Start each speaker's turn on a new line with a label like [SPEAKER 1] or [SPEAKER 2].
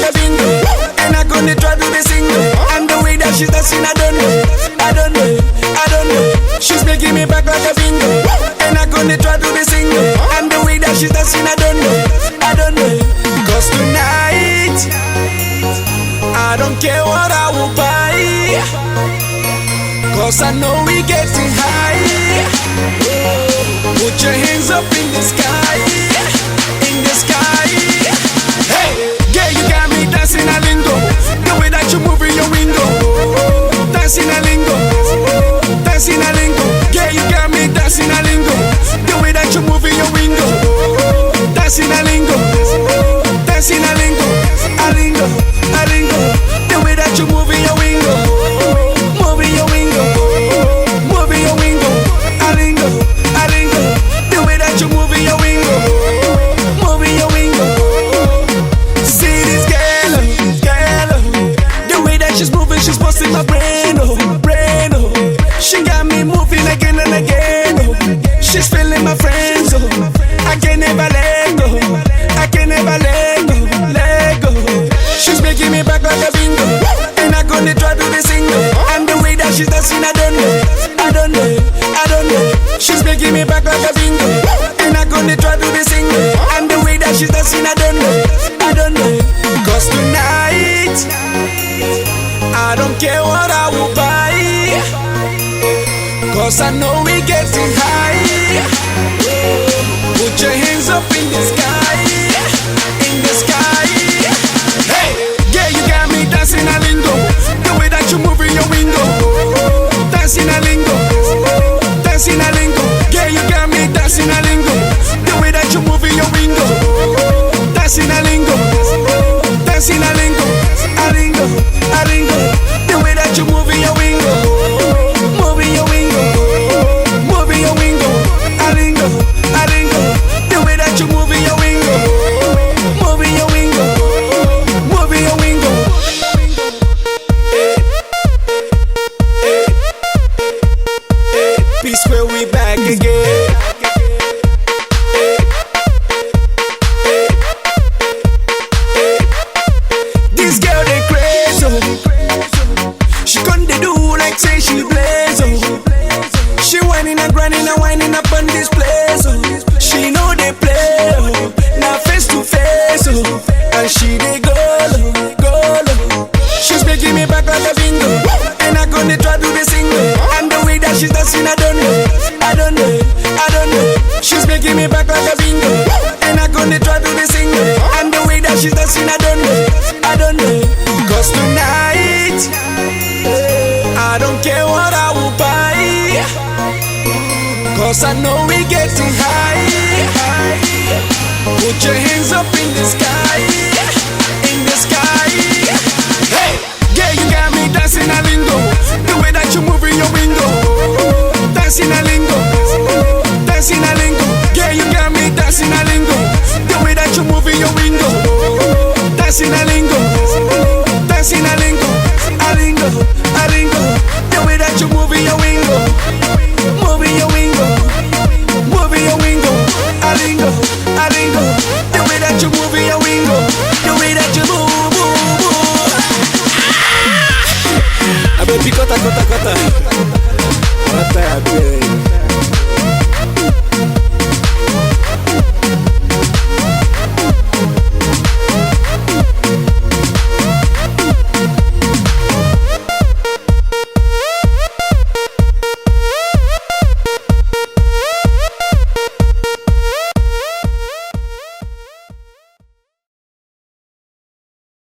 [SPEAKER 1] like a bingo, and I gonna try to be single. And the way that she's dancing, I don't know, I don't know, I don't know. She's making me back like a bingo, and I gonna try to be single. And the way that she's dancing, I don't know, I don't know. Cause tonight, I don't care what I will buy, cause I know we getting high. Put your hands up in the sky, in the sky. Hey, yeah, you got me dancing Alingo, the way that you move in your window. Dancing Alingo, dancing Alingo. Yeah, you got me dancing Alingo, the way that you move in your window. Dancing Alingo, dancing Alingo, Alingo, Alingo. The way that you move in your window, move in your window, move in your window. Alingo, Alingo. The way that you move in your window, move in your window. See this girl, girl. The way that she's moving, she's busting my brain, oh, brain, oh. She got me moving again and again, oh. She's feeling my friends, oh. I can never let go, I can never let go, let go. She's making me back like a bingo, and I'm gonna try to be single. And the way that she's dancing, I don't know, I don't know, I don't know. She's making me back like a bingo, and I'm gonna try to be single. And the way that she's dancing, I don't know, I don't know. Cause tonight, I don't care what I will buy, cause I know we getting high. Put your hands up in the sky, in the sky. Hey, yeah, you got me dancing Alingo, the way that you move in your window. Dancing Alingo, dancing Alingo. Yeah, you got me dancing Alingo, the way that you move in your window. Dancing Alingo, dancing Alingo, Alingo, Alingo. The way that you move in your window, move in your window, move in your window. Alingo, Alingo. The way that you move in your window, move in your window, move in your window. P Square, we back again. This girl they crazy, oh. She couldn't do like say she blaze, oh. She whining and grinding and winding up on this place, oh. She know they play, oh. Now face to face, oh. And she they go, go. She's making me back like a bingo, and I'm gonna try to be single. And the way that she's dancing, I don't know, I don't know, I don't know. She's making me back like a bingo, and I'm gonna try to be single. And the way that she's dancing, I don't know, I don't know. Cause tonight, I don't care what I will buy, cause I know